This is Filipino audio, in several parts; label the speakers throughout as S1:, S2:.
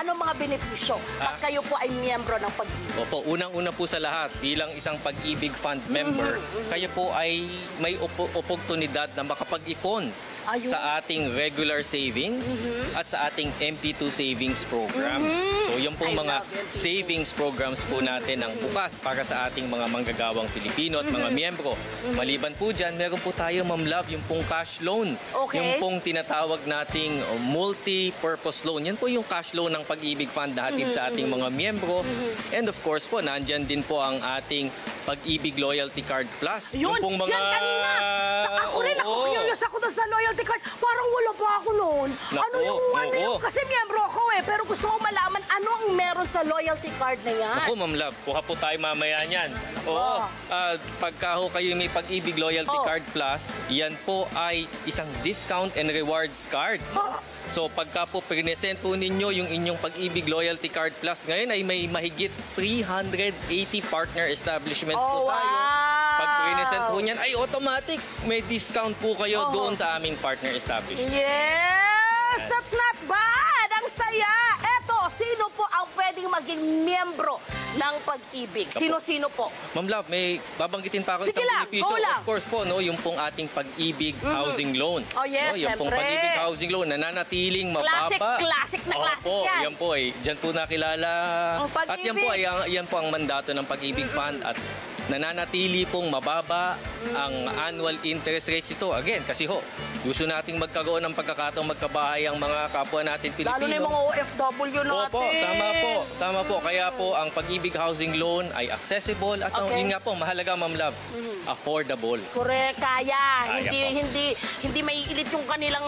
S1: Ano mga benepisyo pag kayo po ay miyembro ng Pag-ibig?
S2: Opo, unang-una po sa lahat, bilang isang Pag-ibig Fund member, kayo po ay may oportunidad na makapag-ipon sa ating regular savings at sa ating MP2 savings programs. So yung pong mga savings programs po natin ang bukas para sa ating mga manggagawang Pilipino at mga miyembro. Maliban po dyan, meron po tayo, Ma'am Love, yung pong cash loan.
S1: Okay.
S2: Yung pong tinatawag nating multi-purpose loan. Yan po yung cash loan ng Pag-ibig Fund na hatid sa ating mga miyembro. And of course po, nandyan din po ang ating Pag-ibig Loyalty Card Plus.
S1: Yun,
S2: yung pong mga...
S1: yan kanina. Ako rin, ako curious ako doon sa loyalty card. Parang wala pa ako noon. Ano yung kasi miyembro ako pero gusto ko malaman ano ang meron sa loyalty card na yan.
S2: Ako, Ma'am Love, kuha po tayo mamaya niyan. Oo. Pagka ho kayo may Pag-ibig Loyalty Card Plus, yan po ay isang discount and rewards card. So pagka po present po ninyo yung inyong Pag-ibig Loyalty Card Plus ngayon ay may mahigit 380 partner establishments po tayo. Pag present po niyan ay automatic may discount po kayo doon sa aming partner establishment.
S1: Yes! That's not bad! Ang saya! Eto, sino po ang pwedeng maging miyembro ng Pag-ibig? Sino-sino po?
S2: Ma'am Love, may babanggitin pa ako
S1: Sige
S2: isang
S1: lang,
S2: benepisyo.
S1: go lang.
S2: Of course po, no, yung pong ating Pag-ibig Housing Loan.
S1: Oh yes,
S2: no, yung pong
S1: syempre.
S2: Pag-ibig Housing Loan, nananatiling mababa.
S1: Classic na classic
S2: Opo,
S1: yan.
S2: yan po ay, dyan po nakilala.
S1: Ang
S2: At yan po ay, yan po ang mandato ng Pag-ibig Fund at nananatili pong mababa ang annual interest rates ito. Again, kasi ho, gusto nating magkaroon ng pagkakataong magkabahay ang mga kapwa natin Pilipino.
S1: Lalo na yung mga OFW natin.
S2: Opo, tama po. Tama po. Kaya po ang Pag-ibig Housing Loan ay accessible at yun nga po, mahalaga, Ma'am Love, affordable.
S1: Correct, kaya.
S2: Kaya
S1: Hindi maiilit yung kanilang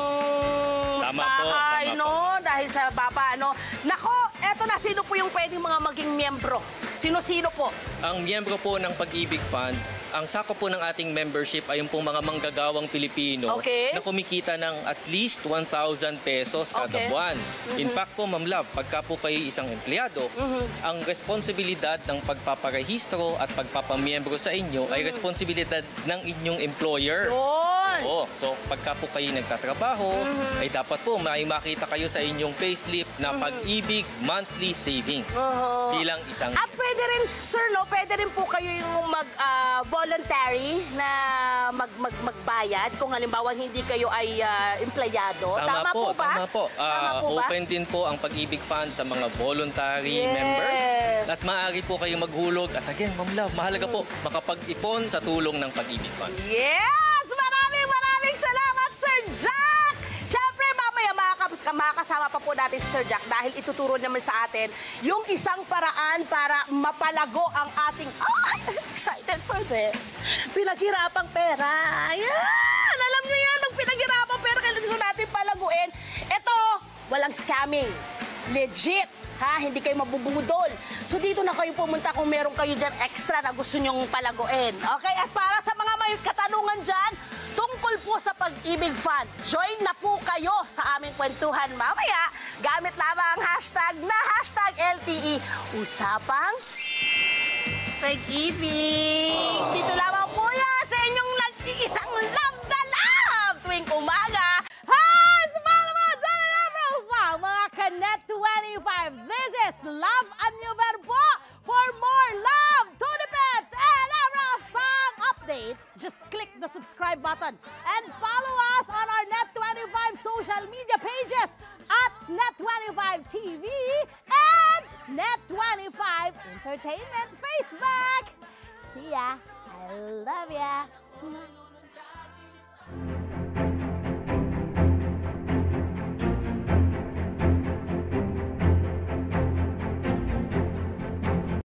S2: Tama po,
S1: bahay,
S2: tama
S1: no? Dahil sa baba, no? Nako, eto na, sino po yung pwedeng mga maging miyembro? Sino-sino po?
S2: Ang miyembro po ng Pag-ibig Fund, ang sakop po ng ating membership ay yung pong mga manggagawang Pilipino na kumikita ng at least 1,000 pesos kada buwan. In fact po, Ma'am Love, pagka po kayo isang empleyado, ang responsibilidad ng pagpaparehistro at pagpapamiyembro sa inyo ay responsibilidad ng inyong employer. Oo. So, pagka po kayo nagtatrabaho, ay dapat po may makita kayo sa inyong payslip na Pag-ibig monthly savings bilang isang...
S1: At pwede rin, sir, no? Pwede rin po kayo yung voluntary na magbayad kung halimbawa hindi kayo ay empleyado. Tama po ba?
S2: Tama po. Open din po ang Pag-ibig Fund sa mga voluntary members. At maaari po kayo maghulog. At again, Ma'am Love, mahalaga po makapag-ipon sa tulong ng Pag-ibig Fund.
S1: Yes! Maraming salamat, Sir Jack! Siyempre, mamaya makakasama pa po natin si Sir Jack dahil ituturo naman sa atin yung isang paraan para mapalago ang ating... excited for this. Pinaghirapang pera. Ayan! Alam nyo yan, mag pinaghirapang pera kailan gusto natin palaguin. Ito, walang scamming. Legit. Ha? Hindi kayo mabubudol. So dito na kayo pumunta kung meron kayo dyan extra na gusto nyong palaguin. Okay? At para sa mga may katanungan dyan, tungkol po sa Pag-ibig Fund, join na po kayo sa aming kwentuhan mamaya. Gamit lamang ang hashtag na hashtag LTE. Usapang Pag-ibig. Dito lamang po yan sa inyong nag-iisang love na love tuwing umaga. Hi! Mga Kanet 25. This is Love and New Verbo. For more love, Tunipet, and Arafang updates, just click the subscribe button and follow us on our Net25 social media pages at Net25 TV and Net25 Entertainment Facebook. See ya. I love ya.